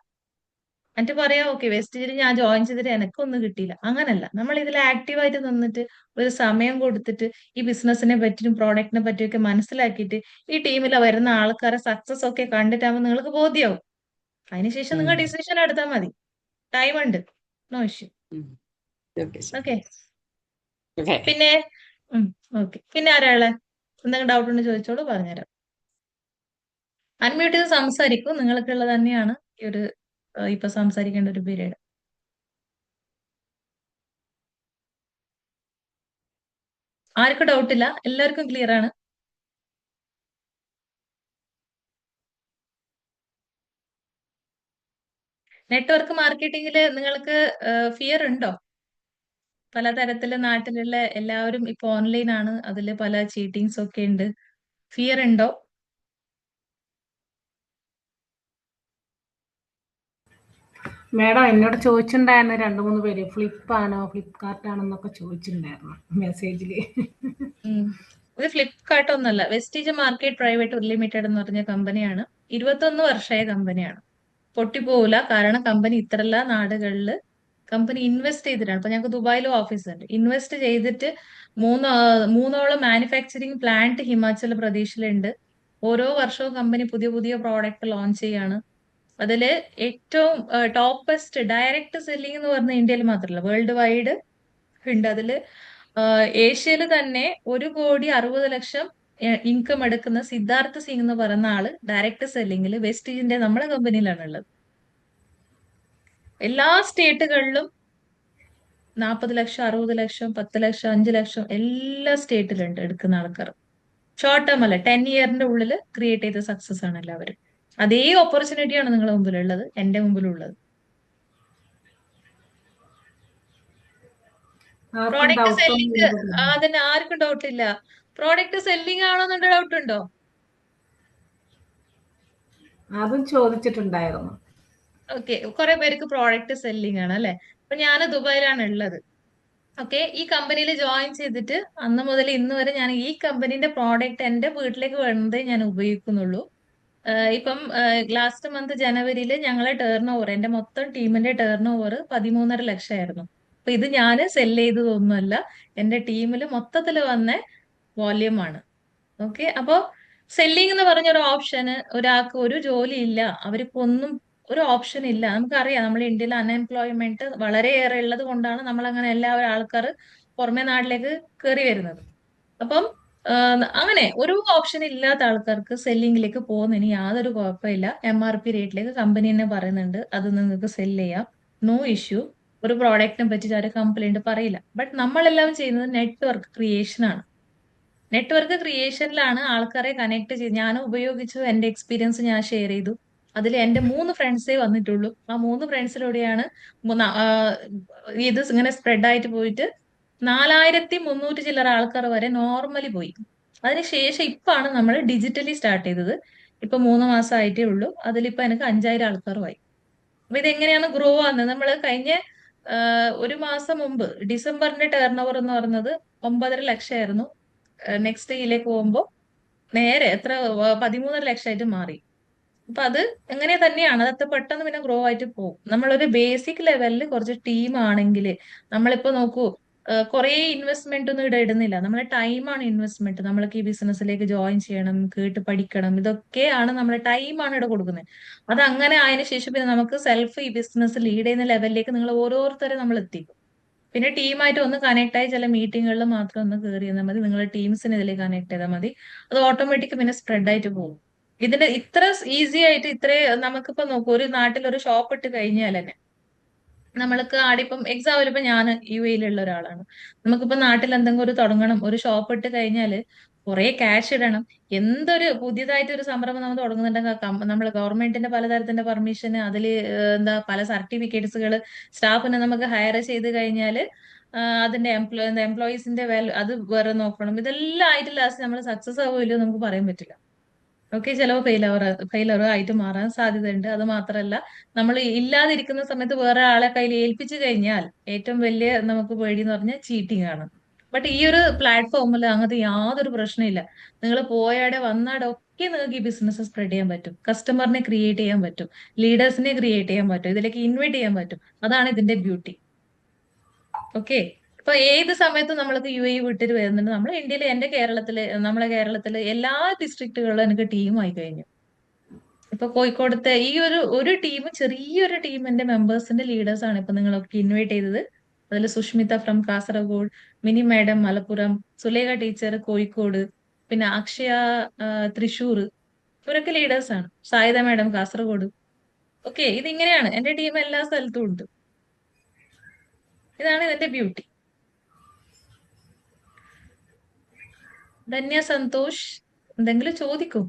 എന്നിട്ട് പറയാം ഓക്കെ വെസ്റ്റേജിൽ ഞാൻ ജോയിൻ ചെയ്തിട്ട് എനക്കൊന്നും കിട്ടിയില്ല. അങ്ങനല്ല, നമ്മൾ ഇതിൽ ആക്റ്റീവായിട്ട് നിന്നിട്ട് ഒരു സമയം കൊടുത്തിട്ട് ഈ ബിസിനസിനെ പറ്റിയും പ്രോഡക്റ്റിനെ പറ്റിയൊക്കെ മനസ്സിലാക്കിയിട്ട് ഈ ടീമിൽ വരുന്ന ആൾക്കാരെ സക്സസ് ഒക്കെ കണ്ടിട്ടാകുമ്പോൾ നിങ്ങൾക്ക് ബോധ്യമാവും. അതിനുശേഷം ഉം. നിങ്ങൾ ഡിസിഷൻ എടുത്താൽ മതി. ടൈം ഉണ്ട്, നോ ഇഷ്യൂ. ഉം. ഓക്കെ ശരി. ഓക്കെ. ഓക്കെ. പിന്നെ ഓക്കെ, പിന്നെ ആരാളെ എന്തെങ്കിലും ഡൗട്ട് ഉണ്ട് ചോദിച്ചോളൂ, പറഞ്ഞുതരാം. അൺമ്യൂട്ട് ചെയ്ത് സംസാരിക്കും. നിങ്ങൾക്കുള്ളത് തന്നെയാണ് ഈ ഒരു ഇപ്പൊ സംസാരിക്കേണ്ട ഒരു പീരീഡ്. ആർക്കും ഡൗട്ട് ഇല്ല, എല്ലാവർക്കും ക്ലിയർ ആണ്. നെറ്റ്വർക്ക് മാർക്കറ്റിംഗിൽ നിങ്ങൾക്ക് ഫിയർ ഉണ്ടോ? പലതരത്തില് നാട്ടിലുള്ള എല്ലാവരും ഇപ്പൊ ഓൺലൈൻ ആണ്, അതിൽ പല ചീറ്റിങ്സ് ഒക്കെ ഉണ്ട്. ഫിയർ ഉണ്ടോ? മേഡം എന്നോട് ചോദിച്ചിട്ടുണ്ടായിരുന്നു 2-3 പേര് ഫ്ലിപ്പാണോ ഫ്ലിപ്കാർട്ടാണോ എന്നൊക്കെ ചോദിച്ചിട്ടുണ്ടായിരുന്നു മെസ്സേജില്. ഉം. ഇത് ഫ്ലിപ്കാർട്ട് ഒന്നല്ല, വെസ്റ്റീജ് മാർക്കറ്റ് പ്രൈവറ്റ് ലിമിറ്റഡ് എന്ന് പറഞ്ഞ കമ്പനിയാണ്. 21 വർഷമായ കമ്പനിയാണ്. പൊട്ടിപ്പോവില്ല, കാരണം കമ്പനി ഇത്രല്ല നാടുകളിൽ കമ്പനി ഇൻവെസ്റ്റ് ചെയ്തിട്ടാണ്. ഇപ്പൊ ഞങ്ങൾക്ക് ദുബായിലും ഓഫീസ് ഉണ്ട്. ഇൻവെസ്റ്റ് ചെയ്തിട്ട് മൂന്നോളം മാനുഫാക്ചറിങ് പ്ലാന്റ് ഹിമാചൽ പ്രദേശിലുണ്ട്. ഓരോ വർഷവും കമ്പനി പുതിയ പുതിയ പ്രോഡക്റ്റ് ലോഞ്ച് ചെയ്യാണ്. അതില് ഏറ്റവും ടോപ്പസ്റ്റ് ഡയറക്റ്റ് സെല്ലിംഗ് എന്ന് പറഞ്ഞ ഇന്ത്യയിൽ മാത്രമല്ല, വേൾഡ് വൈഡ് ഉണ്ട്. അതില് ഏഷ്യയിൽ തന്നെ 1,60,00,000 ഇൻകം എടുക്കുന്ന സിദ്ധാർത്ഥ് സിംഗ് എന്ന് പറയുന്ന ആള് ഡയറക്റ്റ് സെല്ലിംഗിൽ വെസ്റ്റീജിന്റെ നമ്മളെ കമ്പനിയിലാണ് ഉള്ളത്. എല്ലാ സ്റ്റേറ്റുകളിലും 40 ലക്ഷം 60 ലക്ഷം 10 ലക്ഷം 5 ലക്ഷം എല്ലാ സ്റ്റേറ്റിലുണ്ട് എടുക്കുന്ന ആൾക്കാർ. ഷോർട്ട് ടേം അല്ല, 10 ഇയറിന്റെ ഉള്ളിൽ ക്രിയേറ്റ് ചെയ്ത സക്സസ് ആണ് എല്ലാവരും. അതേ ഓപ്പർച്യൂണിറ്റിയാണ് നിങ്ങളുടെ മുമ്പിലുള്ളത്, എന്റെ മുമ്പിലുള്ളത്. ആർക്കും പ്രോഡക്റ്റ് ഡൗട്ടൊന്നും സെല്ലിംഗ് ഇല്ല. അതിന് ആർക്കും ഡൗട്ട് ഇല്ല. പ്രോഡക്റ്റ് സെല്ലിംഗ് ആണോ എന്നുള്ള ഡൗട്ട് ഉണ്ടോ? അതും ചോദിച്ചിട്ടുണ്ടായിരുന്നു. ഓക്കെ. കുറെ പേർക്ക് പ്രോഡക്റ്റ് സെല്ലിംഗ് ആണ് അല്ലെ. അപ്പൊ ഞാൻ ദുബായിലാണ് ഉള്ളത്. ഓക്കെ. ഈ കമ്പനിയിൽ ജോയിൻ ചെയ്തിട്ട് അന്ന് മുതൽ ഇന്ന് വരെ ഞാൻ ഈ കമ്പനിന്റെ പ്രോഡക്റ്റ് എന്റെ വീട്ടിലേക്ക് വരുന്നതേ ഞാൻ ഉപയോഗിക്കുന്നുള്ളൂ. ഇപ്പം ലാസ്റ്റ് മന്ത് ജനുവരിയിൽ ഞങ്ങളെ ടേൺ ഓവർ, എന്റെ മൊത്തം ടീമിന്റെ ടേൺ ഓവർ 13.5 ലക്ഷമായിരുന്നു. അപ്പൊ ഇത് ഞാൻ സെല് ചെയ്തതൊന്നുമല്ല, എന്റെ ടീമിൽ മൊത്തത്തിൽ വന്ന വോല്യൂം ആണ്. ഓക്കെ. അപ്പോ സെല്ലിംഗ് എന്ന് പറഞ്ഞ ഒരു ഓപ്ഷന് ഒരാൾക്ക് ഒരു ജോലി ഇല്ല, അവർക്ക് ഒന്നും ഒരു ഓപ്ഷൻ ഇല്ല. നമുക്കറിയാം നമ്മുടെ ഇന്ത്യയിൽ അൺഎംപ്ലോയ്മെന്റ് വളരെയേറെ ഉള്ളത് കൊണ്ടാണ് നമ്മൾ അങ്ങനെ എല്ലാവരും ആൾക്കാർ പുറമെ നാട്ടിലേക്ക് കയറി വരുന്നത്. അപ്പം അങ്ങനെ ഒരു ഓപ്ഷൻ ഇല്ലാത്ത ആൾക്കാർക്ക് സെല്ലിംഗിലേക്ക് പോകുന്നതിന് യാതൊരു കുഴപ്പമില്ല. MRP റേറ്റിലേക്ക് കമ്പനി തന്നെ പറയുന്നുണ്ട്, അത് നിങ്ങൾക്ക് സെല് ചെയ്യാം, നോ ഇഷ്യൂ. ഒരു പ്രോഡക്റ്റിനെ പറ്റിയിട്ട് ഒരു കംപ്ലൈന്റ് പറയില്ല. ബട്ട് നമ്മളെല്ലാം ചെയ്യുന്നത് നെറ്റ്വർക്ക് ക്രിയേഷൻ ആണ്. നെറ്റ്വർക്ക് ക്രിയേഷനിലാണ് ആൾക്കാരെ കണക്ട് ചെയ്ത് ഞാൻ ഉപയോഗിച്ചു, എന്റെ എക്സ്പീരിയൻസ് ഞാൻ ഷെയർ ചെയ്തു. അതിൽ എന്റെ 3 ഫ്രണ്ട്സേ വന്നിട്ടുള്ളൂ. ആ 3 ഫ്രണ്ട്സിലൂടെയാണ് ഇത് ഇങ്ങനെ സ്പ്രെഡ് ആയിട്ട് പോയിട്ട് 4,300 ചില്ലറ ആൾക്കാർ വരെ നോർമലി പോയി. അതിനുശേഷം ഇപ്പാണ് നമ്മൾ ഡിജിറ്റലി സ്റ്റാർട്ട് ചെയ്തത്. ഇപ്പൊ 3 മാസം ആയിട്ടേ ഉള്ളൂ. അതിലിപ്പോ എനിക്ക് 5,000 ആൾക്കാരുമായി. അപ്പൊ ഇതെങ്ങനെയാണ് ഗ്രോ ആകുന്നത്? നമ്മൾ കഴിഞ്ഞ ഒരു മാസം മുമ്പ് ഡിസംബറിന്റെ ടേൺ ഓവർ എന്ന് പറയുന്നത് 9,500,000 ആയിരുന്നു. നെക്സ്റ്റ് ഇയറിലേക്ക് പോകുമ്പോൾ നേരെ എത്ര 13,500,000 മാറി. അപ്പൊ അത് എങ്ങനെ തന്നെയാണ്, അതൊക്കെ പെട്ടെന്ന് പിന്നെ ഗ്രോ ആയിട്ട് പോകും. നമ്മളൊരു ബേസിക് ലെവലിൽ കുറച്ച് ടീം ആണെങ്കിൽ, നമ്മളിപ്പോ നോക്കൂ, കുറെ ഇൻവെസ്റ്റ്മെന്റ് ഒന്നും ഇവിടെ ഇടുന്നില്ല. നമ്മളെ ടൈമാണ് ഇൻവെസ്റ്റ്മെന്റ്. നമ്മൾക്ക് ഈ ബിസിനസ്സിലേക്ക് ജോയിൻ ചെയ്യണം, കേട്ട് പഠിക്കണം, ഇതൊക്കെയാണ് നമ്മളെ ടൈമാണ് ഇവിടെ കൊടുക്കുന്നത്. അത് അങ്ങനെ ആയതിനു ശേഷം പിന്നെ നമുക്ക് സെൽഫ് ഈ ബിസിനസ് ലീഡ് ചെയ്യുന്ന ലെവലിലേക്ക് നിങ്ങൾ ഓരോരുത്തരെ നമ്മൾ എത്തിക്കും. പിന്നെ ടീമായിട്ട് ഒന്ന് കണക്ട് ആയി ചില മീറ്റിങ്ങുകളിൽ മാത്രം ഒന്ന് കയറി ചെയ്താൽ മതി. നിങ്ങളുടെ ടീംസിന് ഇതിലേക്ക് കണക്ട് ചെയ്താൽ മതി. അത് ഓട്ടോമാറ്റിക് പിന്നെ സ്പ്രെഡ് ആയിട്ട് പോകും. ഇതിന്റെ ഇത്ര ഈസി ആയിട്ട് നമുക്കിപ്പോ നോക്കൂ, ഒരു നാട്ടിൽ ഒരു ഷോപ്പ് ഇട്ട് കഴിഞ്ഞാൽ തന്നെ നമ്മൾക്ക് ആടിപ്പം എക്സാമ്പിൾ, ഇപ്പൊ ഞാൻ UAE-ലുള്ള ഒരാളാണ്. നമുക്കിപ്പോ നാട്ടിൽ എന്തെങ്കിലും ഒരു തുടങ്ങണം, ഒരു ഷോപ്പ് ഇട്ട് കഴിഞ്ഞാൽ കുറെ ക്യാഷ് ഇടണം. എന്തൊരു പുതിയതായിട്ട് ഒരു സംരംഭം നമ്മൾ തുടങ്ങുന്നുണ്ടെങ്കിൽ നമ്മൾ ഗവൺമെന്റിന്റെ പലതരത്തിന്റെ പെർമിഷൻ, അതിൽ എന്താ പല സർട്ടിഫിക്കറ്റ്സുകൾ, സ്റ്റാഫിനെ നമുക്ക് ഹയർ ചെയ്ത് കഴിഞ്ഞാൽ അതിന്റെ എംപ്ലോയീസിന്റെ അത് വേറെ നോക്കണം. ഇതെല്ലാം ആയിട്ട് ലാസ്റ്റ് നമ്മൾ സക്സസ് ആവുമല്ലോ നമുക്ക് പറയാൻ പറ്റില്ല. ഓക്കെ, ചിലവ് ഫെയിലർ ആയിട്ട് മാറാൻ സാധ്യതയുണ്ട്. അത് മാത്രമല്ല, നമ്മൾ ഇല്ലാതിരിക്കുന്ന സമയത്ത് വേറെ ആളെ കയ്യിൽ ഏൽപ്പിച്ചു കഴിഞ്ഞാൽ ഏറ്റവും വലിയ നമുക്ക് പേടി എന്ന് പറഞ്ഞാൽ ചീറ്റിംഗ് ആണ്. ബട്ട് ഈ ഒരു പ്ലാറ്റ്ഫോമിൽ അങ്ങനത്തെ യാതൊരു പ്രശ്നമില്ല. നിങ്ങൾ പോയാടെ വന്നാടെ ഒക്കെ നിങ്ങൾക്ക് ഈ ബിസിനസ് സ്പ്രെഡ് ചെയ്യാൻ പറ്റും. കസ്റ്റമറിനെ ക്രിയേറ്റ് ചെയ്യാൻ പറ്റും, ലീഡേഴ്സിനെ ക്രിയേറ്റ് ചെയ്യാൻ പറ്റും, ഇതിലേക്ക് ഇൻവൈറ്റ് ചെയ്യാൻ പറ്റും. അതാണ് ഇതിന്റെ ബ്യൂട്ടി. ഓക്കെ, ഇപ്പൊ ഏത് സമയത്തും നമ്മൾക്ക് UAE വിട്ടിട്ട് വരുന്നുണ്ട്. നമ്മൾ ഇന്ത്യയിൽ, നമ്മളെ കേരളത്തില് എല്ലാ ഡിസ്ട്രിക്റ്റുകളിലും എനിക്ക് ടീമായി കഴിഞ്ഞു. ഇപ്പൊ കോഴിക്കോടത്തെ ഈ ഒരു ടീം, ചെറിയൊരു ടീമിന്റെ മെമ്പേഴ്സിന്റെ ലീഡേഴ്സ് ആണ് ഇപ്പൊ നിങ്ങളൊക്കെ ഇൻവൈറ്റ് ചെയ്തത്. അതിൽ Sushmita from Kasaragod, mini madam Malappuram, Sulekha teacher Kozhikode, പിന്നെ അക്ഷയ തൃശ്ശൂർ, ഇവരൊക്കെ ലീഡേഴ്സ് ആണ്. സായിദ മാഡം കാസർഗോഡ്. ഓക്കെ, ഇതിങ്ങനെയാണ് എന്റെ ടീം എല്ലാ സ്ഥലത്തും ഉണ്ട്. ഇതാണ് ഇതിന്റെ ബ്യൂട്ടി. ധന്യ, സന്തോഷ്, എന്തെങ്കിലും ചോദിക്കൂ.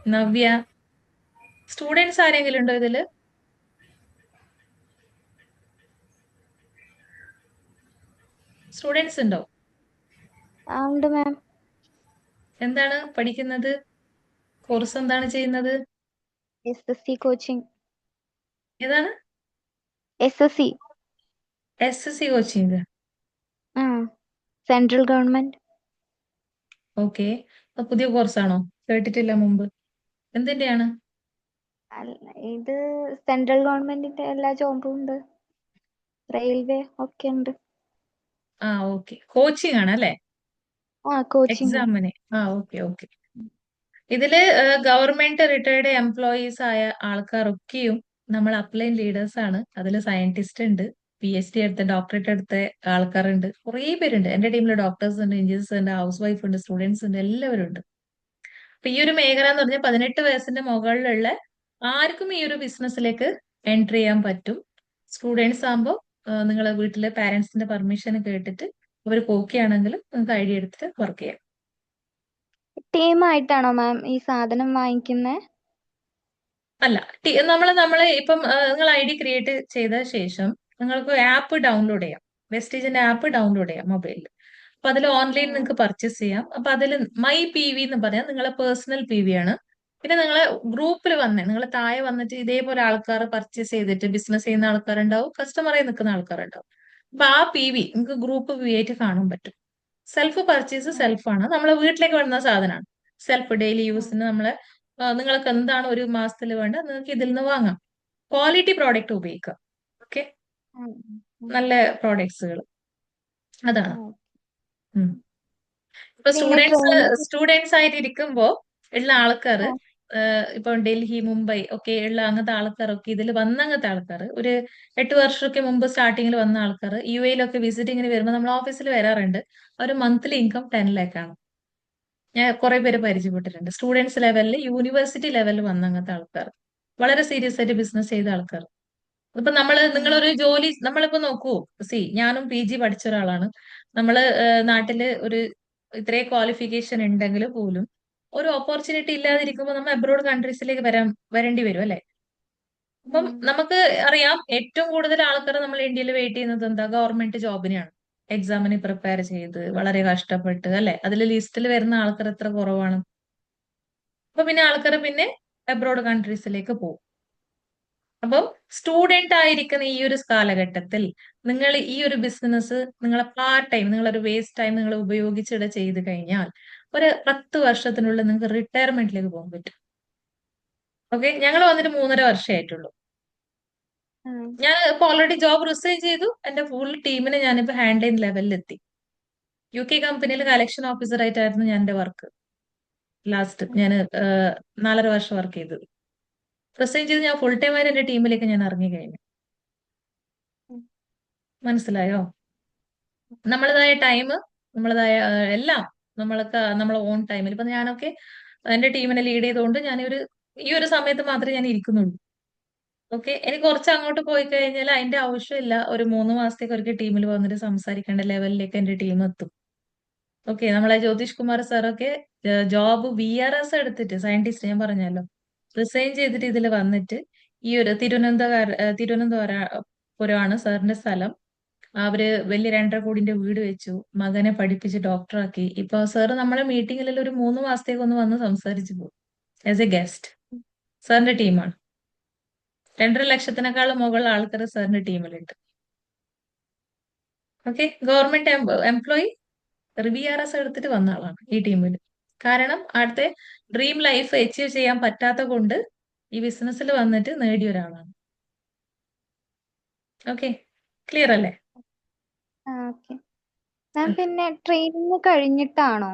നവ്യ, സ്റ്റുഡൻസ് ആരെങ്കിലും ഉണ്ടോ ഇതില്? സ്റ്റുഡൻസ് ഉണ്ടോ? ഉണ്ട് മാം. എന്താണ് പഠിക്കുന്നത്? കോഴ്സ് എന്താണ് ചെയ്യുന്നത്? SSC coaching. ഏതാണ്? SSC. SSC coaching. ആ, സെൻട്രൽ ഗവൺമെന്റ്. ഓക്കെ, പുതിയ കോഴ്സാണോ? കേട്ടിട്ടില്ല മുമ്പ്. എന്തിന്റെയാണ്? ഇത് സെൻട്രൽ ഗവൺമെന്റിന്റെ എല്ലാ ജോബും ഉണ്ട്, റെയിൽവേ ഒക്കെ ഉണ്ട്. ഓക്കെ, കോച്ചിങ് ആണ് അല്ലേ? കോച്ചിങ്. എക്സാമിന്. Okay okay. ഇതില് ഗവൺമെന്റ് റിട്ടയർഡ് എംപ്ലോയീസ് ആയ ആൾക്കാരൊക്കെയും നമ്മൾ അപ്ലൈൻ ലീഡേഴ്സ് ആണ്. അതിൽ സയന്റിസ്റ്റ് ഉണ്ട്, PhD എടുത്ത, ഡോക്ടറേറ്റ് എടുത്ത ആൾക്കാരുണ്ട്, കുറേ പേരുണ്ട്. എന്റെ ടീമിൽ ഡോക്ടേഴ്സ് ഉണ്ട്, എഞ്ചിനീയേഴ്സ് ഉണ്ട്, ഹൗസ് വൈഫ് ഉണ്ട്, സ്റ്റുഡൻസ് ഉണ്ട്, എല്ലാവരും ഉണ്ട്. അപ്പൊ ഈ ഒരു മേഖല എന്ന് പറഞ്ഞാൽ 18 വയസ്സിന്റെ മുകളിലുള്ള ആർക്കും ഈ ഒരു ബിസിനസ്സിലേക്ക് എൻട്രി ചെയ്യാൻ പറ്റും. സ്റ്റുഡൻസ് ആകുമ്പോൾ നിങ്ങളെ വീട്ടിലെ പാരന്റ്സിന്റെ പെർമിഷൻ കേട്ടിട്ട് അവർക്ക് ഓക്കെ ആണെങ്കിലും നിങ്ങൾക്ക് ഐഡിയ എടുത്തിട്ട് വർക്ക് ചെയ്യാം. ടീമായിട്ടാണോ മാം ഈ സാധനം വാങ്ങിക്കുന്നത്? അല്ല, നമ്മള് ഇപ്പം നിങ്ങൾ ID ക്രിയേറ്റ് ചെയ്ത ശേഷം നിങ്ങൾക്ക് ആപ്പ് ഡൗൺലോഡ് ചെയ്യാം. വെസ്റ്റേജിന്റെ ആപ്പ് ഡൗൺലോഡ് ചെയ്യാം മൊബൈലിൽ. അപ്പൊ അതിൽ ഓൺലൈൻ നിങ്ങൾക്ക് പർച്ചേസ് ചെയ്യാം. അപ്പൊ അതിൽ മൈ PV എന്ന് പറയാം, നിങ്ങളെ പേഴ്സണൽ PV ആണ്. പിന്നെ നിങ്ങളെ ഗ്രൂപ്പിൽ നിങ്ങൾ താഴെ വന്നിട്ട് ഇതേപോലെ ആൾക്കാർ പർച്ചേസ് ചെയ്തിട്ട് ബിസിനസ് ചെയ്യുന്ന ആൾക്കാരുണ്ടാവും, കസ്റ്റമറായി നിൽക്കുന്ന ആൾക്കാരുണ്ടാവും. അപ്പൊ ആ PV നിങ്ങൾക്ക് ഗ്രൂപ്പ് PV ആയിട്ട് കാണാൻ പറ്റും. സെൽഫ് പർച്ചേസ് സെൽഫാണ്, നമ്മളെ വീട്ടിലേക്ക് വരുന്ന സാധനമാണ്. സെൽഫ് ഡെയിലി യൂസിന് നിങ്ങൾക്ക് എന്താണ് ഒരു മാസത്തിൽ വേണ്ടത് നിങ്ങൾക്ക് ഇതിൽ നിന്ന് വാങ്ങാം. ക്വാളിറ്റി പ്രോഡക്റ്റ് ഉപയോഗിക്കാം. ഓക്കെ, നല്ല പ്രോഡക്ട്സുകൾ. അതാണ്. ഇപ്പൊ സ്റ്റുഡൻസ് ആയിട്ട് ഇരിക്കുമ്പോ ഉള്ള ആൾക്കാര്, ഇപ്പൊ ഡൽഹി, മുംബൈ ഒക്കെ ഉള്ള അങ്ങനത്തെ ആൾക്കാരൊക്കെ ഇതിൽ അങ്ങനത്തെ ആൾക്കാർ ഒരു 8 വർഷമൊക്കെ മുമ്പ് സ്റ്റാർട്ടിങ്ങിൽ വന്ന ആൾക്കാർ UAE-ലൊക്കെ വിസിറ്റിങ്ങിന് വരുമ്പോൾ നമ്മൾ ഓഫീസിൽ വരാറുണ്ട്. ഒരു മന്ത്ലി ഇൻകം 10 lakh ആണ്. ഞാൻ കുറെ പേര് പരിചയപ്പെട്ടിട്ടുണ്ട്. സ്റ്റുഡൻസ് ലെവലിൽ, യൂണിവേഴ്സിറ്റി ലെവലിൽ അങ്ങനത്തെ ആൾക്കാർ, വളരെ സീരിയസ് ആയിട്ട് ബിസിനസ് ചെയ്ത ആൾക്കാർ. ഇപ്പൊ നിങ്ങളൊരു ജോലി, നമ്മളിപ്പോ നോക്കൂ, ഞാനും PG പഠിച്ച ഒരാളാണ്. നമ്മള് നാട്ടില് ഒരു ഇത്രയും ക്വാളിഫിക്കേഷൻ ഉണ്ടെങ്കിൽ പോലും ഒരു ഓപ്പർച്യൂണിറ്റി ഇല്ലാതിരിക്കുമ്പോൾ നമ്മൾ അബ്രോഡ് കൺട്രീസിലേക്ക് വരേണ്ടി വരും അല്ലെ? അപ്പം നമുക്ക് അറിയാം ഏറ്റവും കൂടുതൽ ആൾക്കാർ നമ്മൾ ഇന്ത്യയിൽ വെയിറ്റ് ചെയ്യുന്നത് എന്താ? ഗവൺമെന്റ് ജോബിനെയാണ്. എക്സാമിന് പ്രിപ്പയർ ചെയ്ത് വളരെ കഷ്ടപ്പെട്ട് അല്ലെ, അതിൽ ലിസ്റ്റിൽ വരുന്ന ആൾക്കാർ എത്ര കുറവാണ്. അപ്പൊ പിന്നെ ആൾക്കാർ പിന്നെ അബ്രോഡ് കൺട്രീസിലേക്ക് പോകും. അപ്പം സ്റ്റുഡന്റ് ആയിരിക്കുന്ന ഈ ഒരു കാലഘട്ടത്തിൽ നിങ്ങൾ ഈ ഒരു ബിസിനസ് നിങ്ങളെ പാർട്ട് ടൈം, നിങ്ങളൊരു വേസ്റ്റ് ടൈം നിങ്ങൾ ഉപയോഗിച്ചിട്ട് ചെയ്ത് കഴിഞ്ഞാൽ ഒരു 10 വർഷത്തിനുള്ളിൽ നിങ്ങൾക്ക് റിട്ടയർമെന്റിലേക്ക് പോകാൻ പറ്റും. ഓക്കെ, ഞങ്ങൾ വന്നിട്ട് 3.5 വർഷമായിട്ടുള്ളൂ. ഞാൻ ഇപ്പൊ ഓൾറെഡി ജോബ് റിസൈൻ ചെയ്തു. എന്റെ ഫുൾ ടീമിനെ ഞാനിപ്പോ ഹാൻഡ് ലെവലിലെത്തി. UK കമ്പനിയിൽ കളക്ഷൻ ഓഫീസർ ആയിട്ടായിരുന്നു ഞാൻ എന്റെ വർക്ക്. ലാസ്റ്റ് ഞാൻ 4.5 വർഷം വർക്ക് ചെയ്തത്. റിസൈൻ ചെയ്ത് ഞാൻ ഫുൾ ടൈം ആയിട്ട് എന്റെ ടീമിലേക്ക് ഞാൻ ഇറങ്ങി കഴിഞ്ഞു. മനസ്സിലായോ? നമ്മളതായ ടൈം, നമ്മളതായ എല്ലാം നമ്മൾക്ക് നമ്മളെ ഓൺ ടൈമിൽ ഇപ്പൊ ഞാനൊക്കെ എന്റെ ടീമിനെ ലീഡ് ചെയ്തുകൊണ്ട് ഈ ഒരു സമയത്ത് മാത്രമേ ഞാൻ ഇരിക്കുന്നുള്ളൂ. ഓക്കെ, എനിക്ക് കുറച്ച് അങ്ങോട്ട് പോയി കഴിഞ്ഞാൽ അതിന്റെ ആവശ്യമില്ല. ഒരു 3 മാസത്തേക്ക് ഒരിക്കൽ ടീമിൽ വന്നിട്ട് സംസാരിക്കേണ്ട ലെവലിലേക്ക് എന്റെ ടീം എത്തും. ഓക്കെ, നമ്മളെ ജ്യോതിഷ് കുമാർ സാറൊക്കെ ജോബ് VRS എടുത്തിട്ട്, സയന്റിസ്റ്റ് ഞാൻ പറഞ്ഞല്ലോ, റിസൈൻ ചെയ്തിട്ട് ഇതിൽ വന്നിട്ട് ഈ ഒരു തിരുവനന്തപുരമാണ് സാറിന്റെ സ്ഥലം. അവര് വലിയ 2.5 കോടിന്റെ വീട് വെച്ചു, മകനെ പഠിപ്പിച്ച് ഡോക്ടറാക്കി. ഇപ്പൊ സാറ് നമ്മളെ മീറ്റിംഗിൽ ഒരു 3 മാസത്തേക്ക് ഒന്ന് വന്ന് സംസാരിച്ചു പോകും ആസ് എ ഗസ്റ്റ്. സാറിന്റെ ടീമാണ്. 2.5 ലക്ഷത്തിനേക്കാളും മുകളിൽ ആൾക്കാർ സാറിന്റെ ടീമിലുണ്ട്. ഓക്കെ, ഗവൺമെന്റ് എംപ്ലോയി VRS എടുത്തിട്ട് വന്ന ആളാണ് ഈ ടീമിൽ. കാരണം അടുത്ത ഡ്രീം ലൈഫ് അച്ചീവ് ചെയ്യാൻ പറ്റാത്ത കൊണ്ട് ഈ ബിസിനസ്സിൽ വന്നിട്ട് നേടിയ ഒരാളാണ്. ഓക്കെ, ക്ലിയർ അല്ലേ? Okay ma'am. പിന്നെ ട്രെയിനിങ് കഴിഞ്ഞിട്ടാണോ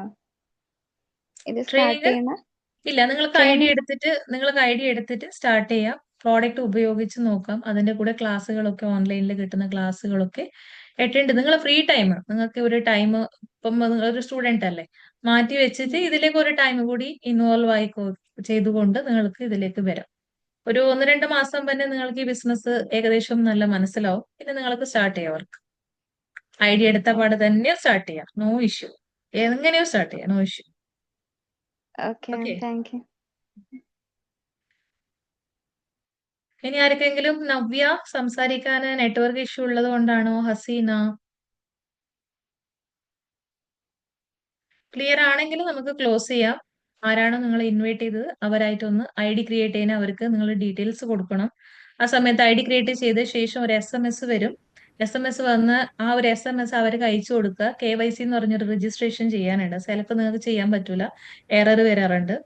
ഇത് സ്റ്റാർട്ട് ട്രെയിനിങ് ചെയ്യുന്നത്? ഇല്ല, നിങ്ങൾക്ക് ഐഡിയ എടുത്തിട്ട് സ്റ്റാർട്ട് ചെയ്യാം. പ്രോഡക്റ്റ് ഉപയോഗിച്ച് നോക്കാം. അതിന്റെ കൂടെ ക്ലാസ്സുകളൊക്കെ, ഓൺലൈനിൽ കിട്ടുന്ന ക്ലാസ്സുകളൊക്കെ അറ്റൻഡ്. നിങ്ങൾ ഫ്രീ ടൈം, നിങ്ങൾക്ക് ഒരു ടൈം, ഇപ്പം നിങ്ങളൊരു സ്റ്റുഡന്റ് അല്ലേ, മാറ്റി വെച്ചിട്ട് ഇതിലേക്ക് ഒരു ടൈം കൂടി ഇൻവോൾവ് ആയി ചെയ്തുകൊണ്ട് നിങ്ങൾക്ക് ഇതിലേക്ക് വരാം. ഒരു 1-2 മാസം തന്നെ നിങ്ങൾക്ക് ഈ ബിസിനസ് ഏകദേശം നല്ല മനസ്സിലാവും. പിന്നെ നിങ്ങൾക്ക് സ്റ്റാർട്ട് ചെയ്യാം. വർക്ക് ഐഡിയ എടുത്ത പാട് തന്നെ സ്റ്റാർട്ട് ചെയ്യാം. No issue. എങ്ങനെയോ സ്റ്റാർട്ട് ചെയ്യാം. No issue. Okay ma'am, okay, thank you. ഇനി ആർക്കെങ്കിലും നവ്യ സംസാരിക്കാൻ നെറ്റ്വർക്ക് ഇഷ്യൂ ഉള്ളത് കൊണ്ടാണോ? ഹസീന ക്ലിയർ ആണെങ്കിൽ നമുക്ക് ക്ലോസ് ചെയ്യാം. ആരാണോ നിങ്ങൾ ഇൻവൈറ്റ് ചെയ്തത് അവരായിട്ടൊന്ന് ID ക്രിയേറ്റ് ചെയ്യാൻ അവർക്ക് നിങ്ങൾ ഡീറ്റെയിൽസ് കൊടുക്കണം. ആ സമയത്ത് ID ക്രിയേറ്റ് ചെയ്ത ശേഷം ഒരു SMS വരും. SMS വന്ന് ആ ഒരു SMS അവർക്ക് അയച്ചു കൊടുക്കുക. KYC എന്ന് പറഞ്ഞൊരു രജിസ്ട്രേഷൻ ചെയ്യാനുണ്ട്. ചിലപ്പോൾ നിങ്ങൾക്ക് ചെയ്യാൻ പറ്റൂല, എറർ വരാറുണ്ട്.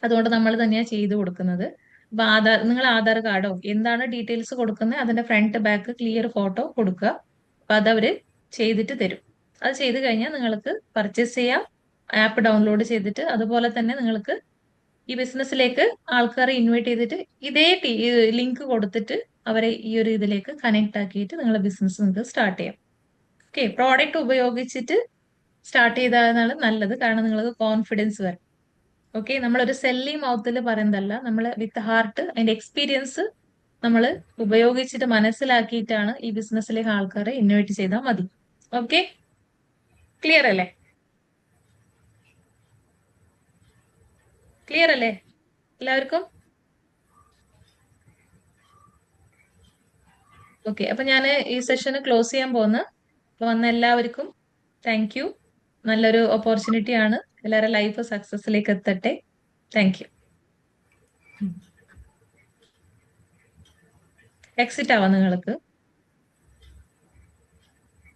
അതുകൊണ്ട് നമ്മൾ തന്നെയാണ് ചെയ്തു കൊടുക്കുന്നത്. അപ്പൊ നിങ്ങൾ ആധാർ കാർഡോ എന്താണ് ഡീറ്റെയിൽസ് കൊടുക്കുന്നത് അതിന്റെ ഫ്രണ്ട് ബാക്ക് ക്ലിയർ ഫോട്ടോ കൊടുക്കുക. അപ്പൊ അതവര് ചെയ്തിട്ട് തരും. അത് ചെയ്ത് കഴിഞ്ഞാൽ നിങ്ങൾക്ക് പർച്ചേസ് ചെയ്യാം. ആപ്പ് ഡൗൺലോഡ് ചെയ്തിട്ട് അതുപോലെ തന്നെ നിങ്ങൾക്ക് ഈ ബിസിനസ്സിലേക്ക് ആൾക്കാരെ ഇൻവൈറ്റ് ചെയ്തിട്ട് ഇതേ ലിങ്ക് കൊടുത്തിട്ട് അവരെ ഈ ഒരു ഇതിലേക്ക് കണക്ട് ആക്കിയിട്ട് നിങ്ങളുടെ ബിസിനസ് നിങ്ങൾക്ക് സ്റ്റാർട്ട് ചെയ്യാം. ഓക്കെ, പ്രോഡക്റ്റ് ഉപയോഗിച്ചിട്ട് സ്റ്റാർട്ട് ചെയ്താലാണ് നല്ലത്. കാരണം നിങ്ങൾക്ക് കോൺഫിഡൻസ് വരും. ഓക്കെ, നമ്മളൊരു സെല്ലിംഗ് മൗത്തിൽ പറയുന്നതല്ല, നമ്മൾ വിത്ത് ഹാർട്ട് അതിന്റെ എക്സ്പീരിയൻസ് നമ്മൾ ഉപയോഗിച്ചിട്ട് മനസ്സിലാക്കിയിട്ടാണ് ഈ ബിസിനസ്സിലേക്ക് ആൾക്കാരെ ഇൻവൈറ്റ് ചെയ്താൽ മതി. ഓക്കെ, ക്ലിയർ അല്ലേ? ക്ലിയർ അല്ലേ എല്ലാവർക്കും? ഓക്കെ, അപ്പൊ ഞാൻ ഈ സെഷൻ ക്ലോസ് ചെയ്യാൻ പോകുന്നു. അപ്പൊ വന്ന എല്ലാവർക്കും താങ്ക് യു. നല്ലൊരു ഓപ്പർച്യൂണിറ്റി ആണ്. എല്ലാവരുടെ ലൈഫ് സക്സസിലേക്ക് എത്തട്ടെ. Thank you. എക്സിറ്റ് ആവാം നിങ്ങൾക്ക്.